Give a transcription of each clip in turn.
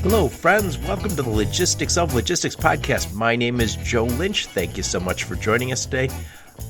Hello, friends. Welcome to the Logistics of Logistics podcast. My name is Joe Lynch. Thank you so much for joining us today.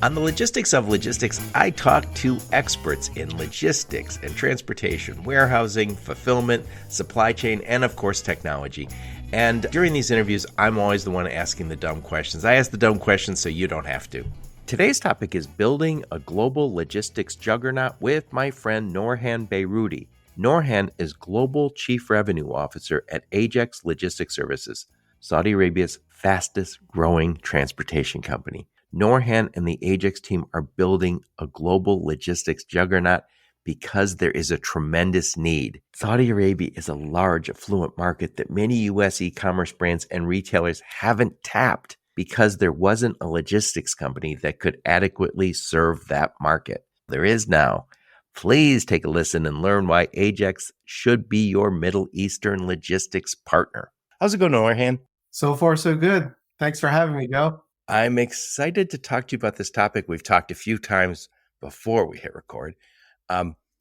On the Logistics of Logistics, I talk to experts in logistics and transportation, warehousing, fulfillment, supply chain, and of course, technology. And during these interviews, I'm always the one asking the dumb questions. I ask the dumb questions so you don't have to. Today's topic is building a global logistics juggernaut with my friend Nourhan Beyrouti. Nourhan is Global Chief Revenue Officer at AJEX Logistics Services, Saudi Arabia's fastest growing transportation company. Nourhan and the AJEX team are building a global logistics juggernaut because there is a tremendous need. Saudi Arabia is a large, affluent market that many U.S. e-commerce brands and retailers haven't tapped because there wasn't a logistics company that could adequately serve that market. There is now. Please take a listen and learn why AJEX should be your Middle Eastern logistics partner. How's it going, Nourhan? So far, so good. Thanks for having me, Joe. I'm excited to talk to you about this topic. We've talked a few times before we hit record.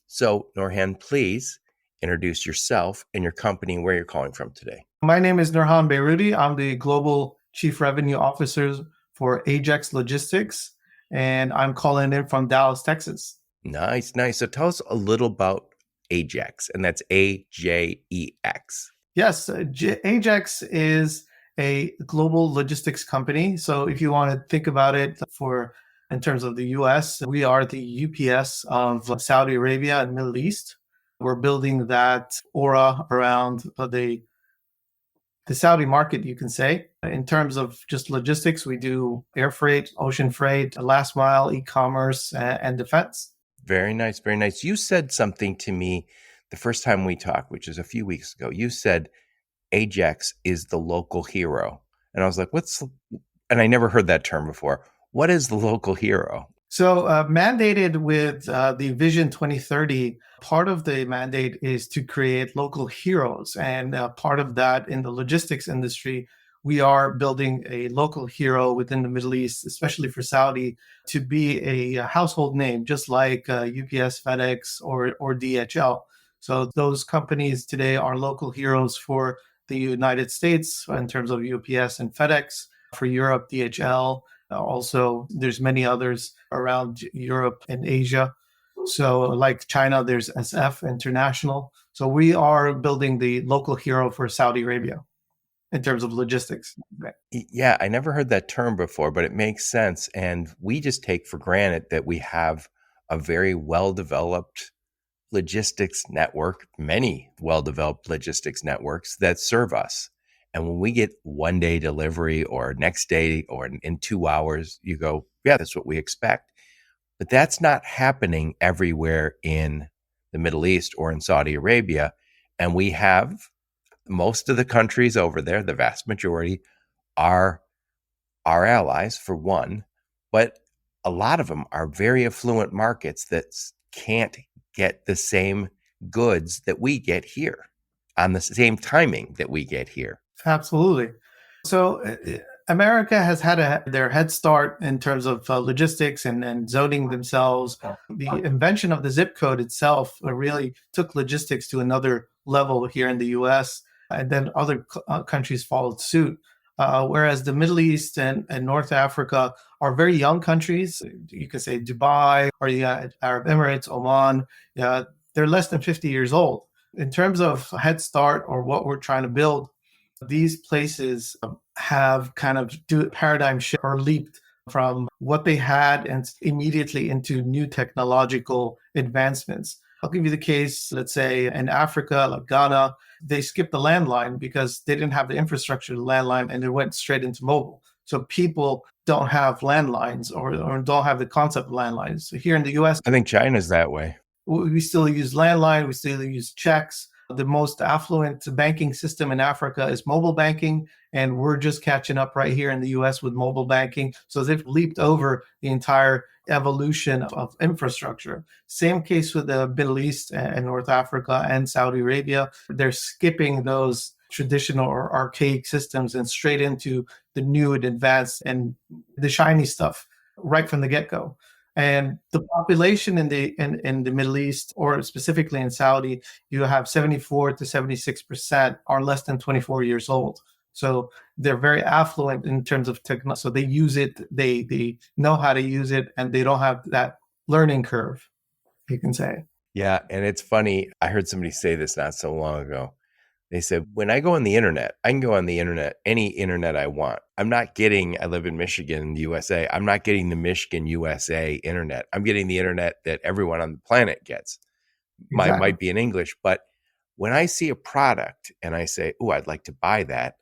So, Nourhan, please introduce yourself and your company and where you're calling from today. My name is Nourhan Beyrouti. I'm the Global Chief Revenue Officer for AJEX Logistics, and I'm calling in from Dallas, Texas. Nice. So tell us a little about AJEX, and that's AJEX. Yes, AJEX is a global logistics company. So if you want to think about it in terms of the US, we are the UPS of Saudi Arabia and Middle East. We're building that aura around the Saudi market, you can say. In terms of just logistics, we do air freight, ocean freight, last mile, e-commerce, and defense. Very nice. You said something to me the first time we talked, which is a few weeks ago. You said AJEX is the local hero. And I was like, and I never heard that term before. What is the local hero? So mandated with the Vision 2030, part of the mandate is to create local heroes. And part of that in the logistics industry, we are building a local hero within the Middle East, especially for Saudi, to be a household name, just like UPS, FedEx, or DHL. So those companies today are local heroes for the United States in terms of UPS and FedEx, for Europe, DHL. Also, there's many others around Europe and Asia. So like China, there's SF International. So we are building the local hero for Saudi Arabia in terms of logistics. Yeah, I never heard that term before, but it makes sense. And we just take for granted that we have a very well-developed logistics network, many well-developed logistics networks that serve us. And when we get one day delivery or next day or in 2 hours, you go, yeah, that's what we expect. But that's not happening everywhere in the Middle East or in Saudi Arabia. And we have most of the countries over there, the vast majority, are our allies, for one, but a lot of them are very affluent markets that can't get the same goods that we get here on the same timing that we get here. Absolutely. So America has had their head start in terms of logistics and zoning themselves. The invention of the zip code itself really took logistics to another level here in the US, and then other countries followed suit. Whereas the Middle East and North Africa are very young countries. You could say Dubai or the Arab Emirates, Oman. They're less than 50 years old. In terms of head start or what we're trying to build, these places have kind of do a paradigm shift or leaped from what they had and immediately into new technological advancements. I'll give you the case, let's say in Africa, like Ghana, they skipped the landline because they didn't have the infrastructure to landline and they went straight into mobile. So people don't have landlines or don't have the concept of landlines. So here in the US, I think China's that way. We still use landline, we still use checks. The most affluent banking system in Africa is mobile banking, and we're just catching up right here in the US with mobile banking. So they've leaped over the entire evolution of infrastructure. Same case with the Middle East and North Africa and Saudi Arabia. They're skipping those traditional or archaic systems and straight into the new and advanced and the shiny stuff right from the get-go. And the population in the Middle East, or specifically in Saudi, you have 74 to 76% are less than 24 years old. So they're very affluent in terms of technology. So they use it, they know how to use it, and they don't have that learning curve, you can say. Yeah. And it's funny. I heard somebody say this not so long ago. They said, when I go on the internet, I can go on the internet, any internet I want. I live in Michigan, USA. I'm not getting the Michigan, USA internet. I'm getting the internet that everyone on the planet gets. Exactly. Might be in English, but when I see a product and I say, oh, I'd like to buy that,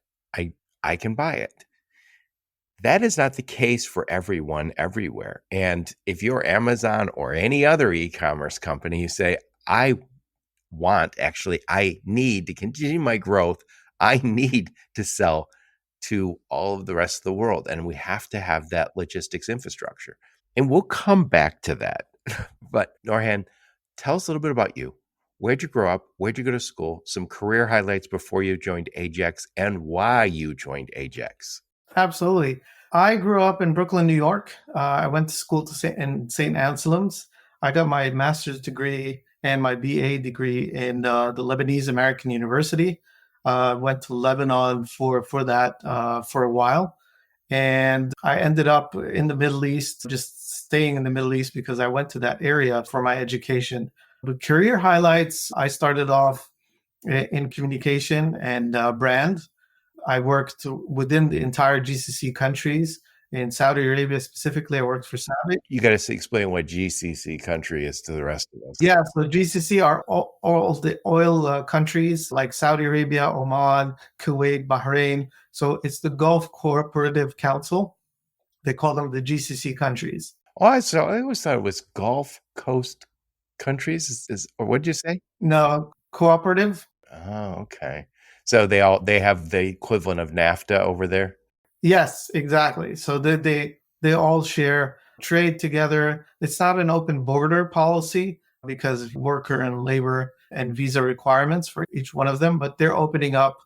I can buy it. That is not the case for everyone everywhere. And if you're Amazon or any other e-commerce company, you say, I need to continue my growth. I need to sell to all of the rest of the world. And we have to have that logistics infrastructure. And we'll come back to that. But Nourhan, tell us a little bit about you. Where'd you grow up? Where'd you go to school? Some career highlights before you joined AJEX and why you joined AJEX. Absolutely. I grew up in Brooklyn, New York. I went to school in St. Anselm's. I got my master's degree and my BA degree in the Lebanese American University. Went to Lebanon for that for a while. And I ended up in the Middle East, just staying in the Middle East because I went to that area for my education. But career highlights, I started off in communication and brand. I worked within the entire GCC countries. In Saudi Arabia specifically, I worked for SABIC. You got to explain what GCC country is to the rest of us. Yeah, so GCC are all the oil countries like Saudi Arabia, Oman, Kuwait, Bahrain. So it's the Gulf Cooperative Council. They call them the GCC countries. Oh, I always thought it was Gulf Coast countries. Or what did you say? No, cooperative. Oh, okay. So they have the equivalent of NAFTA over there? Yes, exactly. So they all share trade together. It's not an open border policy because of worker and labor and visa requirements for each one of them, but they're opening up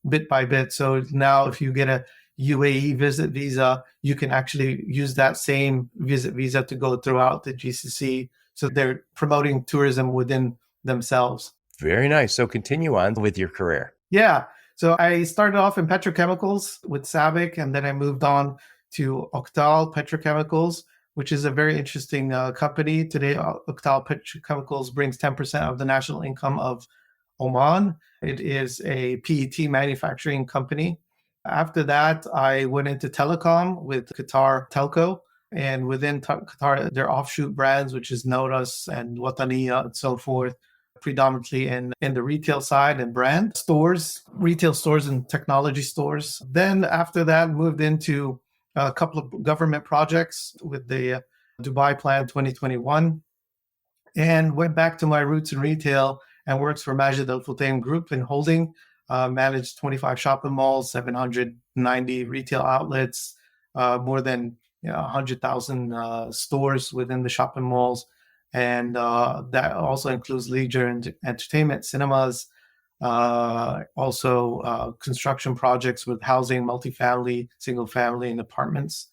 bit by bit. So now if you get a UAE visit visa, you can actually use that same visit visa to go throughout the GCC. So they're promoting tourism within themselves. Very nice. So continue on with your career. Yeah. So I started off in petrochemicals with SABIC, and then I moved on to Octal Petrochemicals, which is a very interesting company. Today, Octal Petrochemicals brings 10% of the national income of Oman. It is a PET manufacturing company. After that, I went into telecom with Qatar Telco. And within Qatar, their offshoot brands, which is Nodas and Wataniya and so forth, predominantly in the retail side and brand stores, retail stores and technology stores. Then after that, moved into a couple of government projects with the Dubai Plan 2021 and went back to my roots in retail and worked for Majid Al Futtaim Group in holding, managed 25 shopping malls, 790 retail outlets, more than 100,000 stores within the shopping malls. And that also includes leisure and entertainment, cinemas, also construction projects with housing, multifamily, single family, and apartments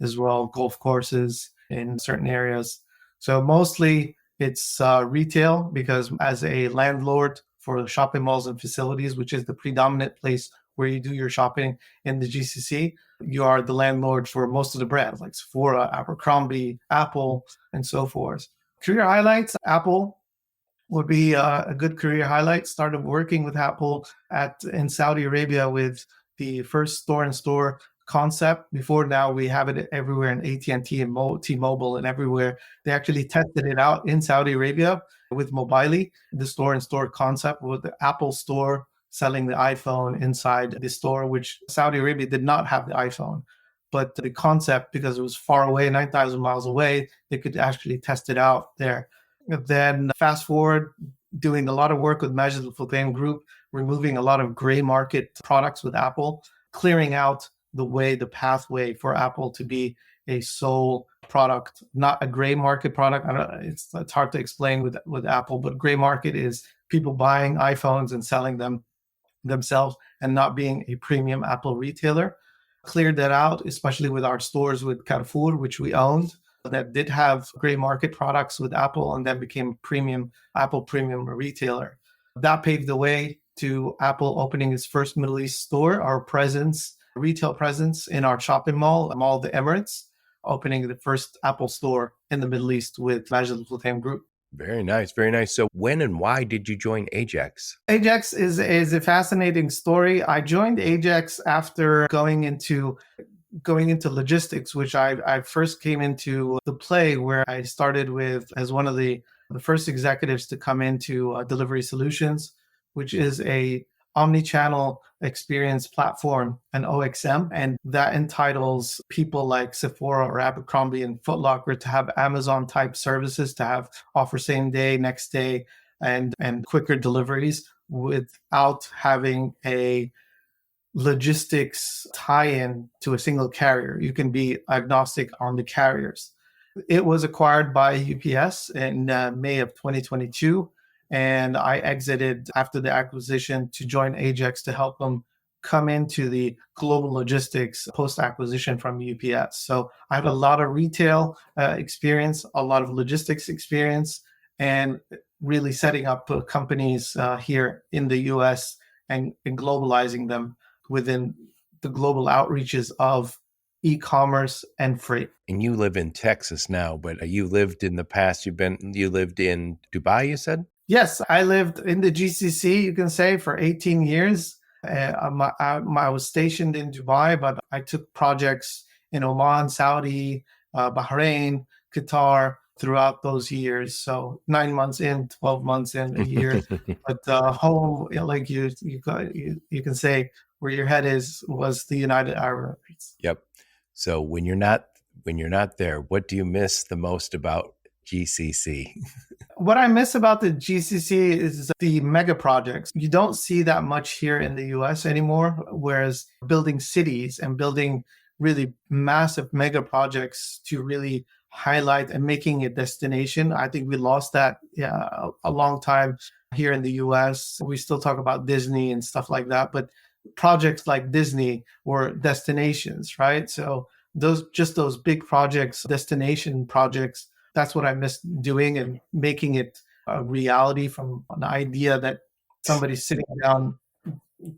as well, golf courses in certain areas. So mostly it's retail because as a landlord for shopping malls and facilities, which is the predominant place where you do your shopping in the GCC, you are the landlord for most of the brands like Sephora, Abercrombie, Apple, and so forth. Career highlights, Apple would be a good career highlight. Started working with Apple in Saudi Arabia with the first store-in-store concept. Before now, we have it everywhere in AT&T and T-Mobile and everywhere. They actually tested it out in Saudi Arabia with Mobily, the store-in-store concept with the Apple Store selling the iPhone inside the store, which Saudi Arabia did not have the iPhone. But the concept, because it was far away, 9,000 miles away, they could actually test it out there. Then fast forward, doing a lot of work with Majid Al Futtaim Group, removing a lot of gray market products with Apple, clearing out the pathway for Apple to be a sole product, not a gray market product. It's hard to explain with Apple, but gray market is people buying iPhones and selling them themselves and not being a premium Apple retailer. Cleared that out, especially with our stores with Carrefour, which we owned. that did have gray market products with Apple and then became Apple premium retailer. That paved the way to Apple opening its first Middle East store, our retail presence in our shopping Mall of the Emirates, opening the first Apple store in the Middle East with Majid Al Futtaim Group. Very nice, very nice. So when and why did you join AJEX? AJEX is a fascinating story. I joined AJEX after going into logistics, which I first came into the play where I started with as one of the first executives to come into Delivery Solutions, which is a omni-channel experience platform, an OXM, and that entitles people like Sephora or Abercrombie and Foot Locker to have Amazon type services, to offer same day, next day, and quicker deliveries without having a logistics tie-in to a single carrier. You can be agnostic on the carriers. It was acquired by UPS in May of 2022, and I exited after the acquisition to join AJEX to help them come into the global logistics post-acquisition from UPS. So I have a lot of retail experience, a lot of logistics experience, and really setting up companies here in the US and globalizing them within the global outreaches of e-commerce and freight. And you live in Texas now, but you lived in the past. You lived in Dubai, you said? Yes, I lived in the GCC, you can say, for 18 years. I was stationed in Dubai, but I took projects in Oman, Saudi, Bahrain, Qatar throughout those years. So 9 months in, 12 months in, a year. But home, like you can say, where your head was the United Arab Emirates. Yep. So when you're not there, what do you miss the most about GCC? What I miss about the GCC is the mega projects. You don't see that much here in the US anymore, whereas building cities and building really massive mega projects to really highlight and making a destination. I think we lost that a long time here in the US. We still talk about Disney and stuff like that, but projects like Disney were destinations, right? So those big projects, destination projects, that's what I miss doing and making it a reality from an idea that somebody's sitting down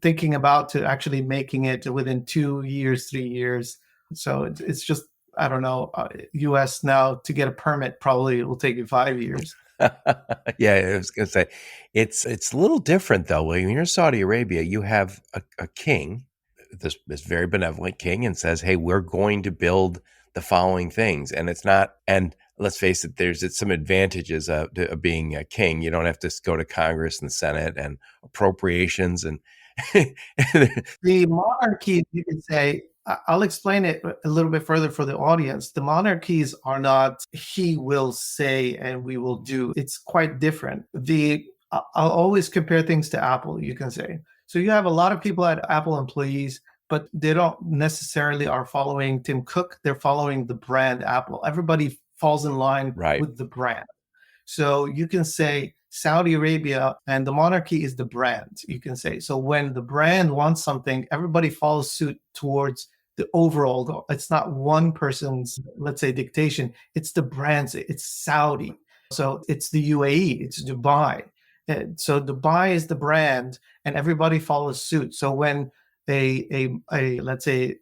thinking about to actually making it within 2 years, 3 years. So it's just, I don't know, US now to get a permit probably will take you 5 years. Yeah, I was going to say, it's a little different though. When you're in Saudi Arabia, you have a king, this very benevolent king, and says, hey, we're going to build the following things. And it's not, and let's face it, there's some advantages of being a king. You don't have to go to Congress and the Senate and appropriations and the monarchy, you could say, I'll explain it a little bit further for the audience. The monarchies are not he will say and we will do. It's quite different. I'll always compare things to Apple, you can say. So you have a lot of people at Apple employees, but they don't necessarily are following Tim Cook. They're following the brand Apple. Everybody falls in line with the brand. So you can say Saudi Arabia and the monarchy is the brand, you can say. So when the brand wants something, everybody follows suit towards the overall goal. It's not one person's, let's say, dictation. It's the brand's. It's Saudi. So it's the UAE. It's Dubai. So Dubai is the brand, and everybody follows suit. So when a let's say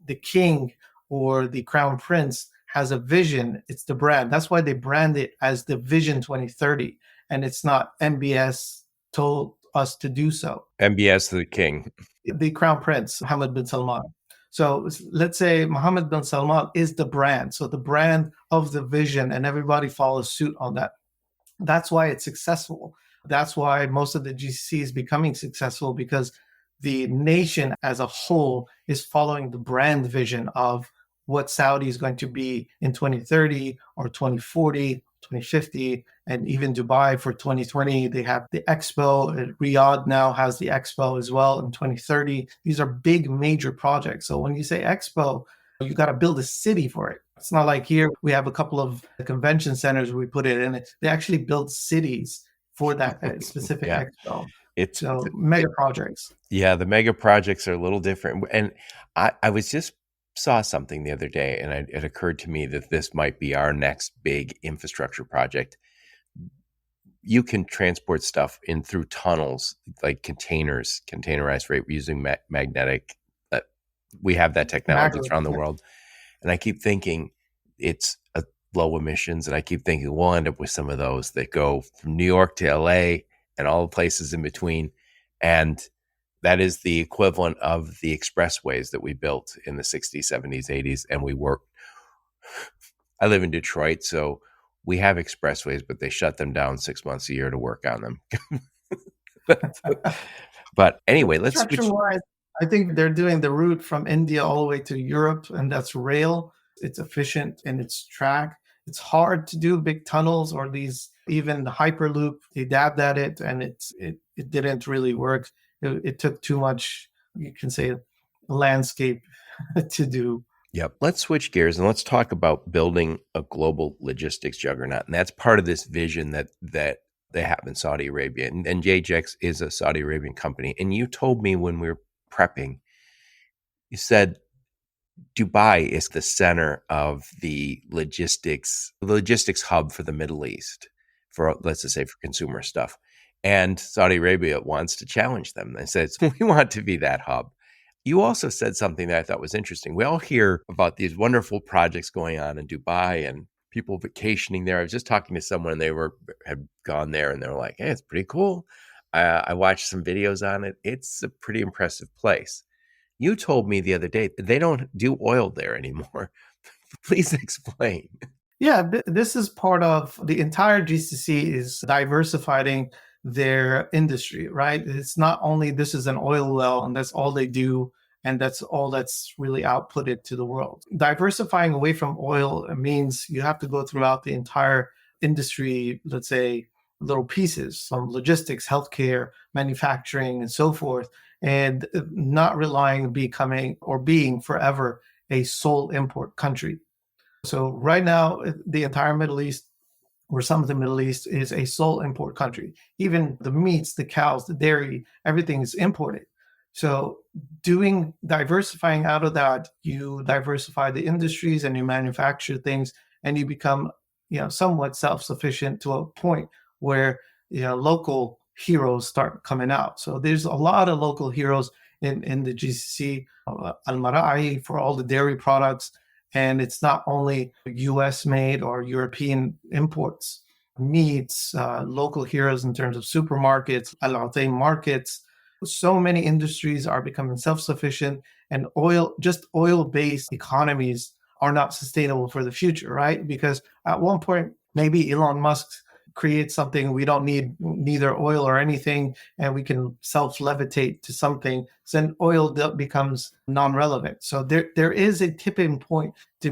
the king or the crown prince has a vision, it's the brand. That's why they brand it as the Vision 2030, and it's not MBS told us to do so. MBS the king, the crown prince Mohammed bin Salman. So let's say Mohammed bin Salman is the brand. So the brand of the vision, and everybody follows suit on that. That's why it's successful. That's why most of the GCC is becoming successful, because the nation as a whole is following the brand vision of what Saudi is going to be in 2030 or 2040, 2050, and even Dubai for 2020. They have the Expo. Riyadh now has the Expo as well in 2030. These are big, major projects. So when you say Expo, you got to build a city for it. It's not like here we have a couple of convention centers where we put it in. They actually build cities for that specific Expo. Mega projects. Yeah, the mega projects are a little different. And I was just saw something the other day, and it occurred to me that this might be our next big infrastructure project. You can transport stuff in through tunnels, like containerized freight using magnetic. We have that technology Magnet, around the yeah. world. And I keep thinking it's a low emissions. And I keep thinking we'll end up with some of those that go from New York to LA and all the places in between. And that is the equivalent of the expressways that we built in the 60s, 70s, 80s. And I live in Detroit, so we have expressways, but they shut them down 6 months a year to work on them. But anyway, let's switch. Structure-wise, I think they're doing the route from India all the way to Europe, and that's rail. It's efficient in its track. It's hard to do big tunnels or these, even the Hyperloop. They dabbed at it, and it didn't really work. It took too much, you can say, landscape to do. Yep. Let's switch gears and let's talk about building a global logistics juggernaut. And that's part of this vision that they have in Saudi Arabia. And AJEX is a Saudi Arabian company. And you told me when we were prepping, you said Dubai is the center of the logistics hub for the Middle East, for, let's just say, for consumer stuff. And Saudi Arabia wants to challenge them. They said, we want to be that hub. You also said something that I thought was interesting. We all hear about these wonderful projects going on in Dubai and people vacationing there. I was just talking to someone, they had gone there, and they were like, hey, it's pretty cool. I watched some videos on it. It's a pretty impressive place. You told me the other day that they don't do oil there anymore. Please explain. Yeah, this is part of the entire GCC is diversifying their industry, right? It's not only this is an oil well and that's all they do, and that's all that's really outputted to the world. Diversifying away from oil means you have to go throughout the entire industry, let's say little pieces, some logistics, healthcare, manufacturing, and so forth, and not relying becoming or being forever a sole import country. So right now, the entire Middle East, or some of the Middle East, is a sole import country. Even the meats, the cows, the dairy, everything is imported. So diversifying out of that, you diversify the industries and you manufacture things, and you become, somewhat self-sufficient to a point where, local heroes start coming out. So there's a lot of local heroes in the GCC, Al-Mara'i for all the dairy products. And it's not only US made or European imports, meats, local heroes in terms of supermarkets, Al Atain markets. So many industries are becoming self-sufficient, and just oil-based economies are not sustainable for the future, right? Because at one point, maybe Elon Musk creates something, we don't need neither oil or anything, and we can self-levitate to something, so then oil becomes non-relevant. So there is a tipping point to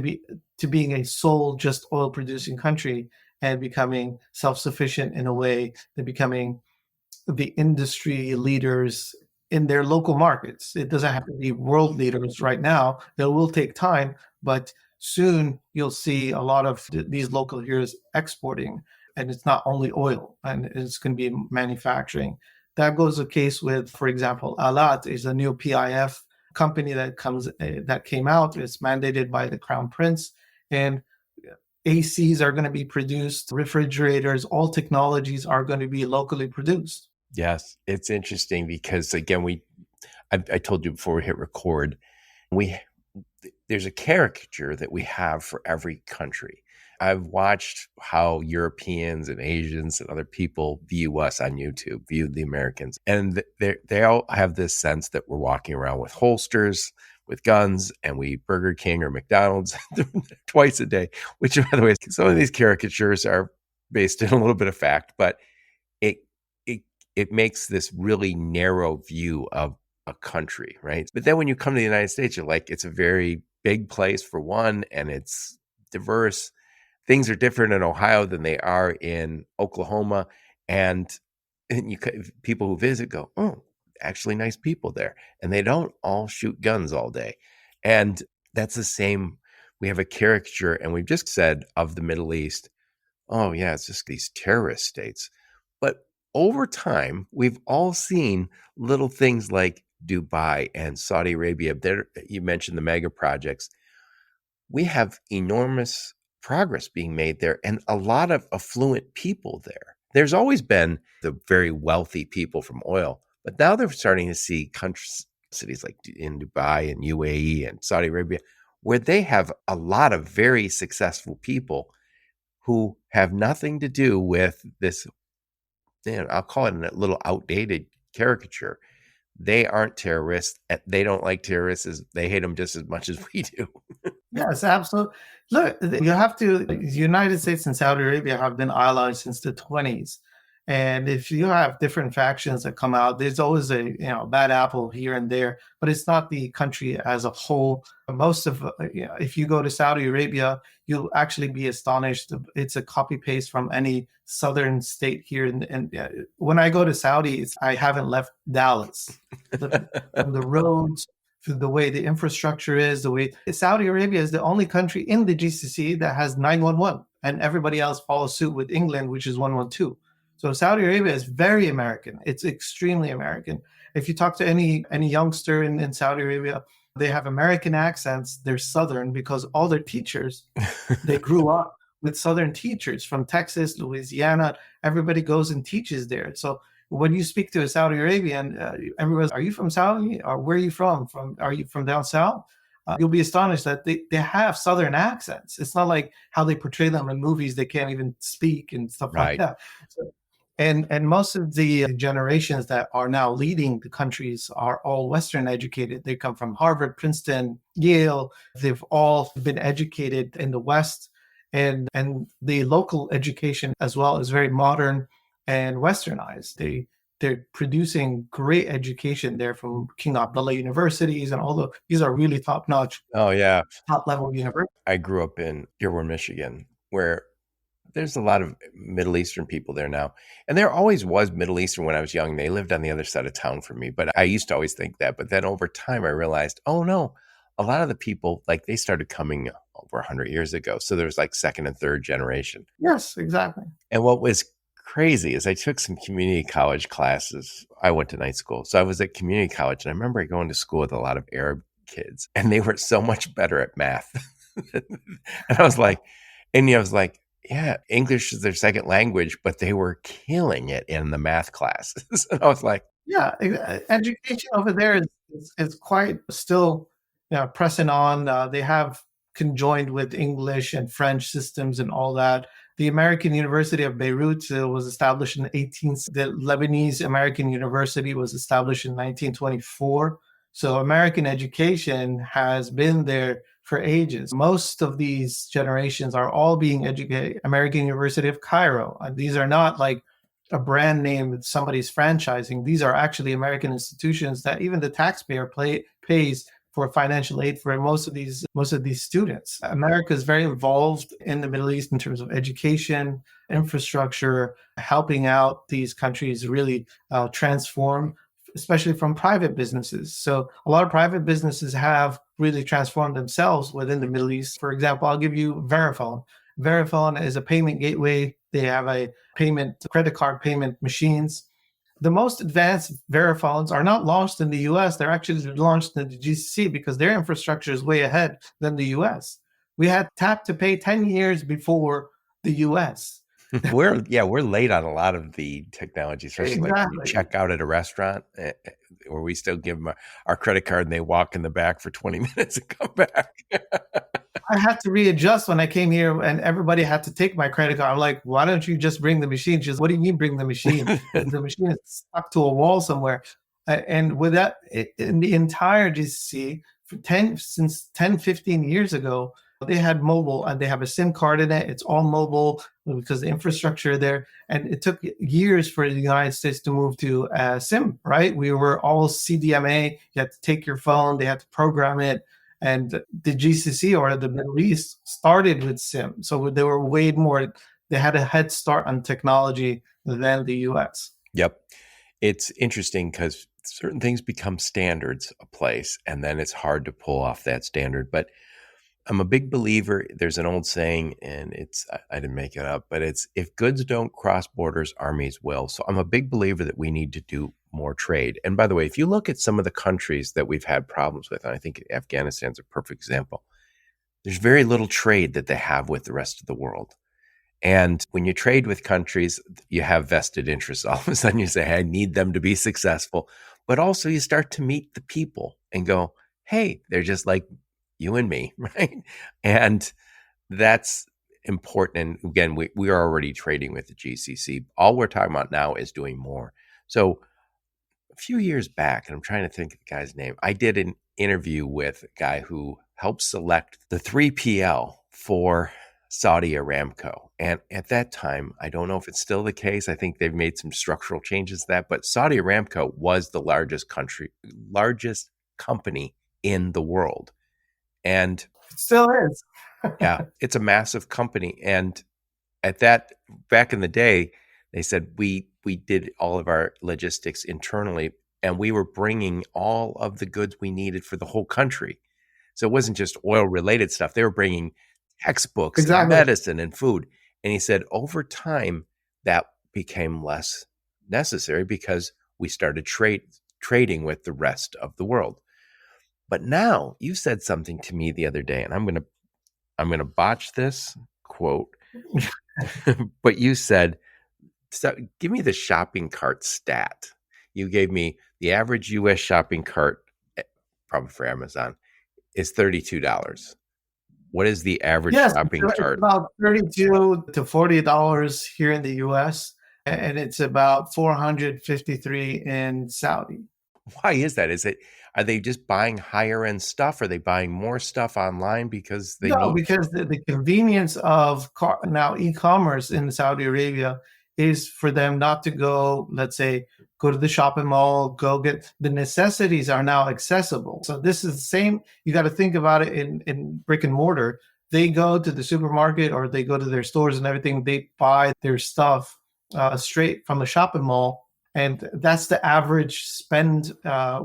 being a sole just oil producing country and becoming self-sufficient in a way, they're becoming the industry leaders in their local markets. It doesn't have to be world leaders right now. It will take time, but soon you'll see a lot of these local heroes exporting. And it's not only oil, and it's going to be manufacturing. That goes the case with, for example, Alat is a new PIF company that came out. It's mandated by the Crown Prince, and ACs are going to be produced, refrigerators, all technologies are going to be locally produced. Yes, it's interesting because, again, I told you before we hit record, there's a caricature that we have for every country. I've watched how Europeans and Asians and other people view us on YouTube, view the Americans. And they all have this sense that we're walking around with holsters, with guns, and we eat Burger King or McDonald's twice a day, which, by the way, some of these caricatures are based in a little bit of fact, but it makes this really narrow view of a country, right? But then when you come to the United States, you're like, it's a very big place for one, and it's diverse. Things are different in Ohio than they are in Oklahoma. And people who visit go, oh, actually nice people there. And they don't all shoot guns all day. And that's the same. We have a caricature, and we've just said of the Middle East, oh, yeah, it's just these terrorist states. But over time, we've all seen little things like Dubai and Saudi Arabia, there you mentioned the mega projects. We have enormous progress being made there and a lot of affluent people there. There's always been the very wealthy people from oil, but now they're starting to see countries, cities like in Dubai and UAE and Saudi Arabia, where they have a lot of very successful people who have nothing to do with this. I'll call it a little outdated caricature. They aren't terrorists. They don't like terrorists. They hate them just as much as we do. Yes, absolutely. Look, you have to, the United States and Saudi Arabia have been allies since the 20s. And if you have different factions that come out, there's always a bad apple here and there, but it's not the country as a whole. Most of if you go to Saudi Arabia, you'll actually be astonished. It's a copy paste from any southern state here. And when I go to Saudi, I haven't left Dallas. From the roads to the way the infrastructure is, the way Saudi Arabia is the only country in the GCC that has 911, and everybody else follows suit with England, which is 112. So Saudi Arabia is very American. It's extremely American. If you talk to any youngster in Saudi Arabia, they have American accents. They're Southern because all their teachers, they grew up with Southern teachers from Texas, Louisiana. Everybody goes and teaches there. So when you speak to a Saudi Arabian, everybody's, are you from Saudi? Or where are you from? Are you from down south? You'll be astonished that they have Southern accents. It's not like how they portray them in movies. They can't even speak and stuff like that. So, and most of the generations that are now leading the countries are all Western educated. They come from Harvard, Princeton, Yale. They've all been educated in the West. And the local education as well is very modern and westernized. They're producing great education there from King Abdullah universities, and although these are really top-notch, top-level universities. I grew up in Dearborn, Michigan, where there's a lot of Middle Eastern people there now. And there always was Middle Eastern when I was young. They lived on the other side of town from me, but I used to always think that. But then over time, I realized, oh no, a lot of the people, like they started coming over 100 years ago. So there was like second and third generation. Yes, exactly. And what was crazy is I took some community college classes. I went to night school. So I was at community college, and I remember going to school with a lot of Arab kids, and they were so much better at math. And I was like, yeah, English is their second language, but they were killing it in the math classes. And I was like, yeah, education over there is quite still pressing on. They have conjoined with English and French systems and all that. The American University of Beirut was established in the Lebanese American University was established in 1924. So American education has been there for ages. Most of these generations are all being educated. American University of Cairo. These are not like a brand name that somebody's franchising. These are actually American institutions that even the taxpayer pays for financial aid for most of these students. America is very involved in the Middle East in terms of education, infrastructure, helping out these countries really transform, especially from private businesses. So a lot of private businesses have really transformed themselves within the Middle East. For example, I'll give you Verifone. Verifone is a payment gateway. They have a credit card payment machines. The most advanced Verifones are not launched in the US. They're actually launched in the GCC because their infrastructure is way ahead than the US. We had tap to pay 10 years before the US. We're late on a lot of the technology, especially like when you check out at a restaurant, where we still give them our credit card and they walk in the back for 20 minutes and come back. I had to readjust when I came here, and everybody had to take my credit card. I'm like, why don't you just bring the machine? She's, what do you mean bring the machine? The machine is stuck to a wall somewhere. And with that, in the entire GCC, since 10, 15 years ago, they had mobile, and they have a SIM card in it. It's all mobile because the infrastructure there. And it took years for the United States to move to SIM, right? We were all CDMA. You had to take your phone. They had to program it. And the GCC or the Middle East started with SIM. So they were way more, they had a head start on technology than the US. Yep. It's interesting because certain things become standards a place, and then it's hard to pull off that standard. But I'm a big believer. There's an old saying, and I didn't make it up, but it's, if goods don't cross borders, armies will. So I'm a big believer that we need to do more trade. And by the way, if you look at some of the countries that we've had problems with, and I think Afghanistan's a perfect example, there's very little trade that they have with the rest of the world. And when you trade with countries, you have vested interests. All of a sudden you say, hey, I need them to be successful. But also you start to meet the people and go, hey, they're just like you and me, right? And that's important. And again, we are already trading with the GCC. All we're talking about now is doing more. So a few years back, and I'm trying to think of the guy's name, I did an interview with a guy who helped select the 3PL for Saudi Aramco. And at that time, I don't know if it's still the case. I think they've made some structural changes to that, but Saudi Aramco was the largest company in the world. And It still is. yeah, it's a massive company. And at that, back in the day, they said we did all of our logistics internally, and we were bringing all of the goods we needed for the whole country. So it wasn't just oil related stuff. They were bringing textbooks and Exactly. medicine and food. And he said over time, that became less necessary because we started trading with the rest of the world. But now you said something to me the other day, and I'm gonna botch this quote, but you said, so give me the shopping cart stat. You gave me the average US shopping cart, probably for Amazon, is $32. What is the average Yes, shopping it's cart? about $32 to $40 here in the US, and it's about 453 in Saudi. Why is that? Are they just buying higher end stuff? Are they buying more stuff online because they No, need? because the convenience of now e-commerce in Saudi Arabia is for them not to go, let's say, go to the shopping mall, go get the necessities are now accessible. So this is the same. You got to think about it in brick and mortar. They go to the supermarket or they go to their stores and everything. They buy their stuff straight from the shopping mall. And that's the average spend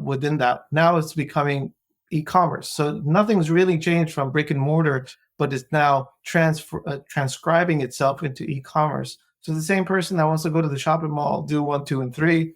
within that. Now it's becoming e-commerce. So nothing's really changed from brick and mortar, but it's now transcribing itself into e-commerce. So the same person that wants to go to the shopping mall, do 1, 2, and 3,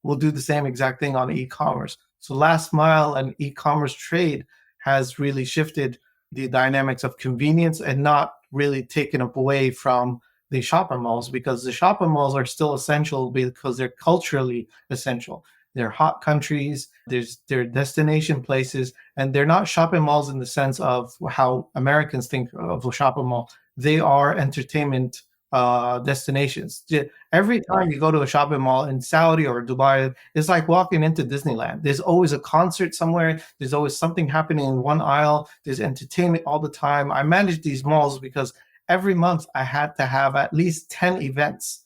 will do the same exact thing on e-commerce. So last mile and e-commerce trade has really shifted the dynamics of convenience and not really taken up away from the shopping malls, because the shopping malls are still essential because they're culturally essential. They're hot countries, they're destination places, and they're not shopping malls in the sense of how Americans think of a shopping mall. They are entertainment destinations. Every time you go to a shopping mall in Saudi or Dubai, it's like walking into Disneyland. There's always a concert somewhere. There's always something happening in one aisle. There's entertainment all the time. I manage these malls because every month I had to have at least 10 events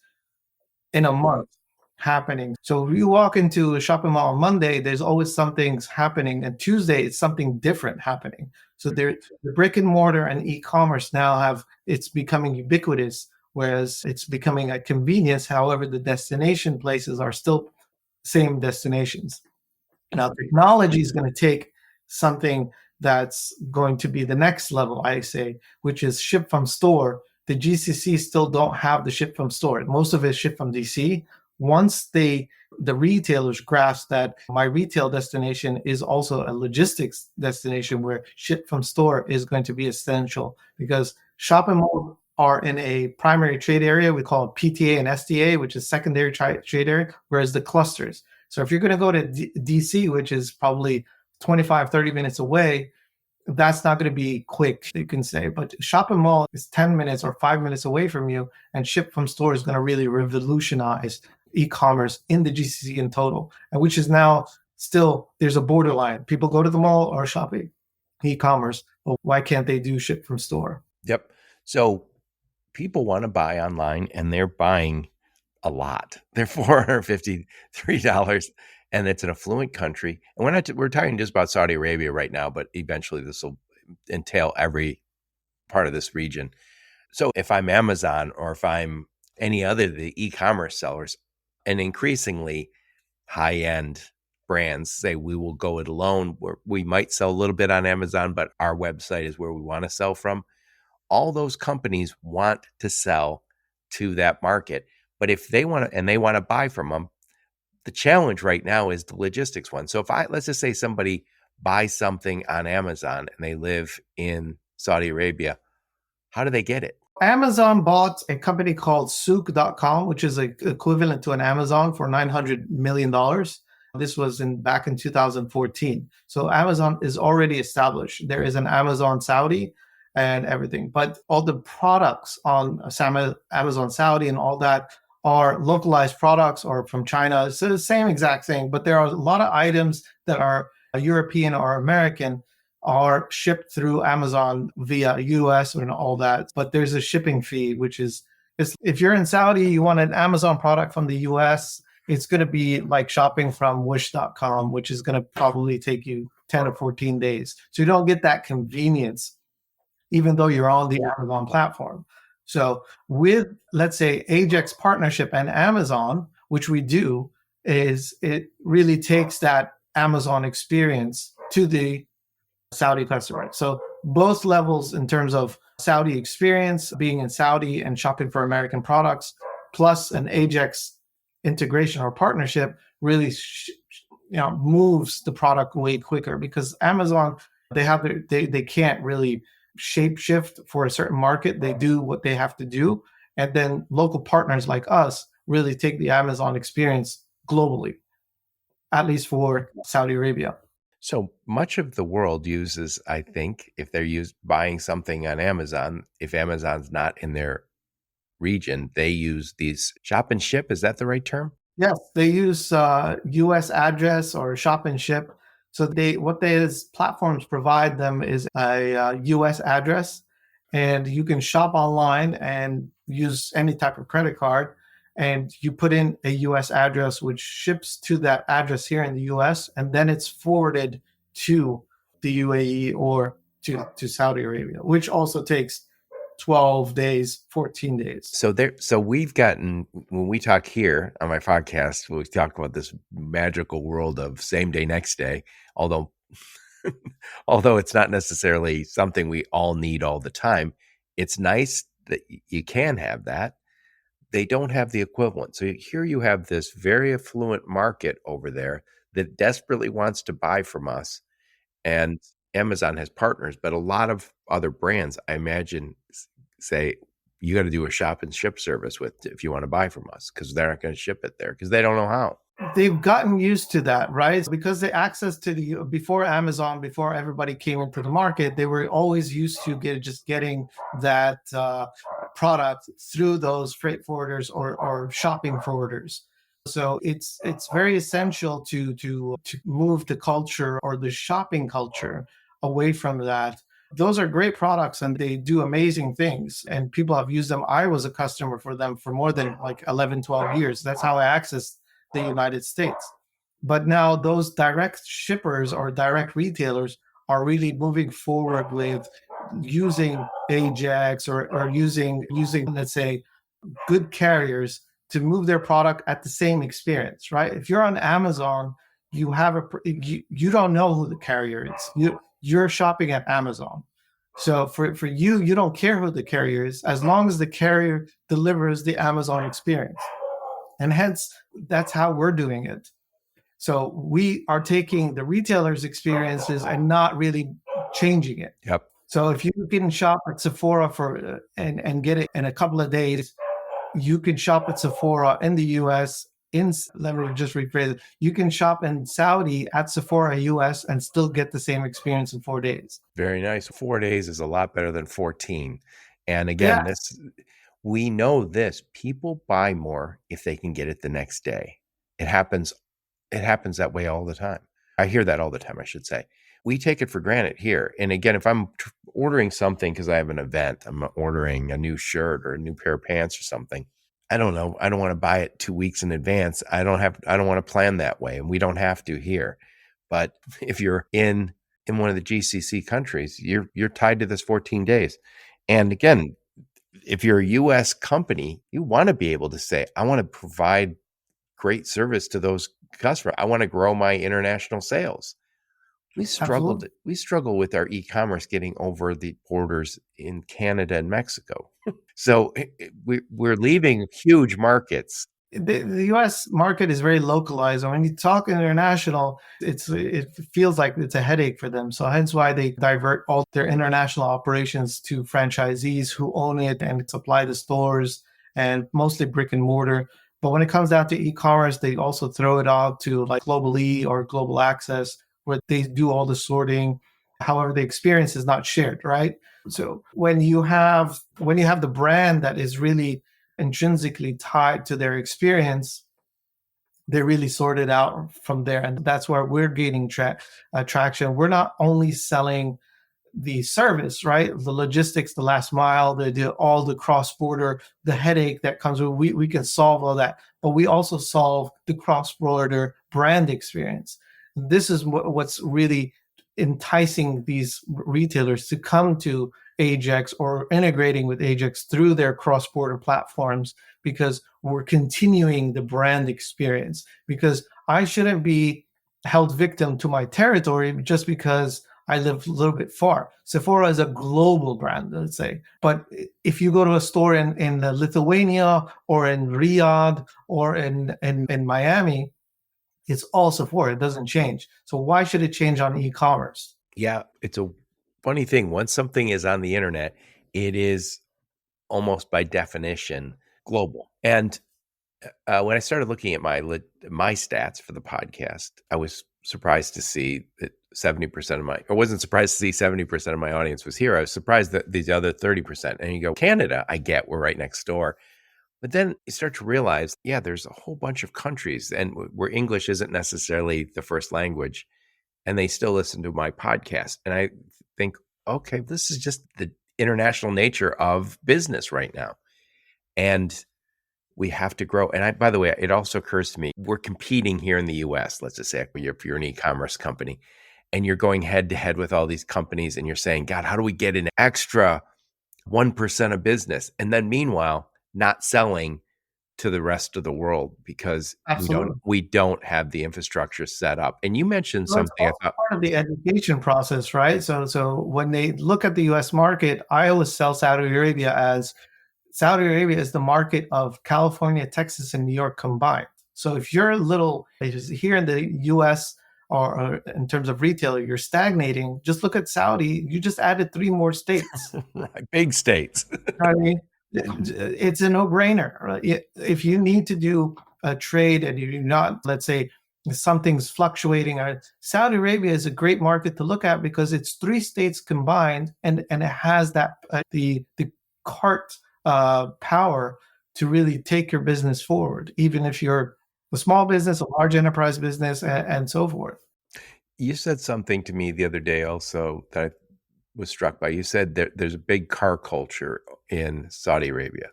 in a month happening. So if you walk into a shopping mall on Monday, there's always something happening, and Tuesday it's something different happening. So the brick and mortar and e-commerce now it's becoming ubiquitous, whereas it's becoming a convenience. However, the destination places are still same destinations. Now, technology is going to take something that's going to be the next level, I say, which is ship from store. The GCC still don't have the ship from store. Most of it is ship from DC. Once the retailers grasp that my retail destination is also a logistics destination where ship from store is going to be essential, because shopping malls are in a primary trade area. We call it PTA and STA, which is secondary trade area, whereas the clusters. So if you're going to go to DC, which is probably 25, 30 minutes away, that's not going to be quick, you can say. But shopping mall is 10 minutes or 5 minutes away from you, and ship from store is going to really revolutionize e-commerce in the GCC in total, and which is now still, there's a borderline. People go to the mall or shopping e-commerce, but why can't they do ship from store? Yep. So people want to buy online, and they're buying a lot. They're $453, and it's an affluent country. And we're talking just about Saudi Arabia right now, but eventually this will entail every part of this region. So if I'm Amazon or if I'm any other of the e-commerce sellers, and increasingly high-end brands say we will go it alone, we might sell a little bit on Amazon, but our website is where we want to sell from. All those companies want to sell to that market. But if they want to, and they want to buy from them, The challenge right now is the logistics one. So let's just say somebody buys something on Amazon and they live in Saudi Arabia, how do they get it? Amazon bought a company called Souk.com, which is equivalent to an Amazon for $900 million. This was back in 2014. So Amazon is already established. There is an Amazon Saudi and everything. But all the products on Amazon Saudi and all that are localized products or from China. So the same exact thing. But there are a lot of items that are European or American are shipped through Amazon via US and all that. But there's a shipping fee, which is if you're in Saudi, you want an Amazon product from the US, it's going to be like shopping from wish.com, which is going to probably take you 10 or 14 days. So you don't get that convenience, even though you're on the Amazon platform. So with, let's say, AJEX partnership and Amazon, which we do, is it really takes that Amazon experience to the Saudi customer. So both levels in terms of Saudi experience, being in Saudi and shopping for American products, plus an AJEX integration or partnership really moves the product way quicker, because Amazon, they can't really shape shift for a certain market. They do what they have to do. And then local partners like us really take the Amazon experience globally, at least for Saudi Arabia. So much of the world uses, I think, if they're buying something on Amazon, if Amazon's not in their region, they use these shop and ship. Is that the right term? Yes, they use US address or shop and ship. So what these platforms provide them is a US address, and you can shop online and use any type of credit card, and you put in a US address which ships to that address here in the US, and then it's forwarded to the UAE or to Saudi Arabia, which also takes 12 days, 14 days. So we've gotten, when we talk here on my podcast, we talk about this magical world of same day, next day, although it's not necessarily something we all need all the time. It's nice that you can have that. They don't have the equivalent. So here you have this very affluent market over there that desperately wants to buy from us. And Amazon has partners, but a lot of other brands, I imagine, say you got to do a shop and ship service if you want to buy from us, because they're not going to ship it there because they don't know how. They've gotten used to that, right? Because the access to before Amazon, before everybody came into the market, they were always used to getting that product through those freight forwarders or shopping forwarders. So it's very essential to move the culture or the shopping culture away from that. Those are great products and they do amazing things, and people have used them. I was a customer for them for more than like 11, 12 years. That's how I accessed the United States. But now those direct shippers or direct retailers are really moving forward with using AJEX or using, let's say, good carriers to move their product at the same experience, right? If you're on Amazon, you you don't know who the carrier is. You're shopping at Amazon. So for you don't care who the carrier is, as long as the carrier delivers the Amazon experience. And hence, that's how we're doing it. So we are taking the retailer's experiences and not really changing it. Yep. So if you can shop at Sephora and get it in a couple of days, you can shop at Sephora in the US. Let me just rephrase it. You can shop in Saudi at Sephora US and still get the same experience in 4 days. Very nice. 4 days is a lot better than 14. And again, we know this. People buy more if they can get it the next day. It happens that way all the time. I hear that all the time, I should say. We take it for granted here. And again, if I'm ordering something because I have an event, I'm ordering a new shirt or a new pair of pants or something, I don't know. I don't want to buy it 2 weeks in advance. I don't want to plan that way. And we don't have to here. But if you're in one of the GCC countries, you're tied to this 14 days. And again, if you're a US company, you want to be able to say, I want to provide great service to those customers. I want to grow my international sales. We struggle with our e-commerce getting over the borders in Canada and Mexico. So we're leaving huge markets. the U.S. market is very localized, and when you talk international, it feels like it's a headache for them. So hence why they divert all their international operations to franchisees who own it and supply the stores, and mostly brick and mortar. But when it comes down to e-commerce, they also throw it out to like Global E or Global Access, where they do all the sorting. However, the experience is not shared, right? So when you have the brand that is really intrinsically tied to their experience, they really sort it out from there. And that's where we're gaining traction. We're not only selling the service, right? The logistics, the last mile, all the cross-border, the headache that comes with, we can solve all that, but we also solve the cross-border brand experience. This is what's really enticing these retailers to come to AJEX or integrating with AJEX through their cross-border platforms, because we're continuing the brand experience. Because I shouldn't be held victim to my territory just because I live a little bit far. Sephora is a global brand, let's say. But if you go to a store in Lithuania or in Riyadh or in Miami, it's all Sephora. It doesn't change. So why should it change on e-commerce? Yeah, it's a funny thing. Once something is on the internet, it is almost by definition global. And when I started looking at my stats for the podcast, I was surprised to see that 70% of I wasn't surprised to see 70% of my audience was here. I was surprised that these other 30%. And you go, Canada, I get, we're right next door. But then you start to realize, yeah, there's a whole bunch of countries and where English isn't necessarily the first language, and they still listen to my podcast. And I think, okay, this is just the international nature of business right now. And we have to grow. And by the way, it also occurs to me, we're competing here in the US. Let's just say if you're an e-commerce company and you're going head to head with all these companies and you're saying, God, how do we get an extra 1% of business? And then meanwhile, not selling to the rest of the world because we don't have the infrastructure set up. And you mentioned something. It's part of the education process, right? So when they look at the US market, I always sell Saudi Arabia as Saudi Arabia is the market of California, Texas, and New York combined. So if you're here in the US or in terms of retailer, you're stagnating, just look at Saudi. You just added 3 more states. Right, big states. I mean, it's a no-brainer. Right? If you need to do a trade and you're not, let's say, something's fluctuating, Saudi Arabia is a great market to look at because it's 3 states combined, and it has that the cart power to really take your business forward, even if you're a small business, a large enterprise business, and so forth. You said something to me the other day also that I was struck by. You said there's a big car culture in Saudi Arabia.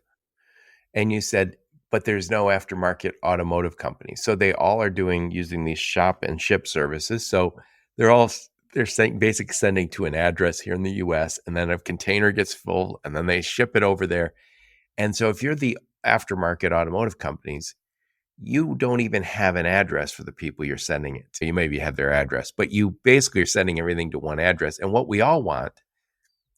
And you said, but there's no aftermarket automotive company. So they all are using these shop and ship services. So they're basically sending to an address here in the US, and then a container gets full and then they ship it over there. And so if you're the aftermarket automotive companies, you don't even have an address for the people you're sending it to. You maybe have their address, but you basically are sending everything to one address. And what we all want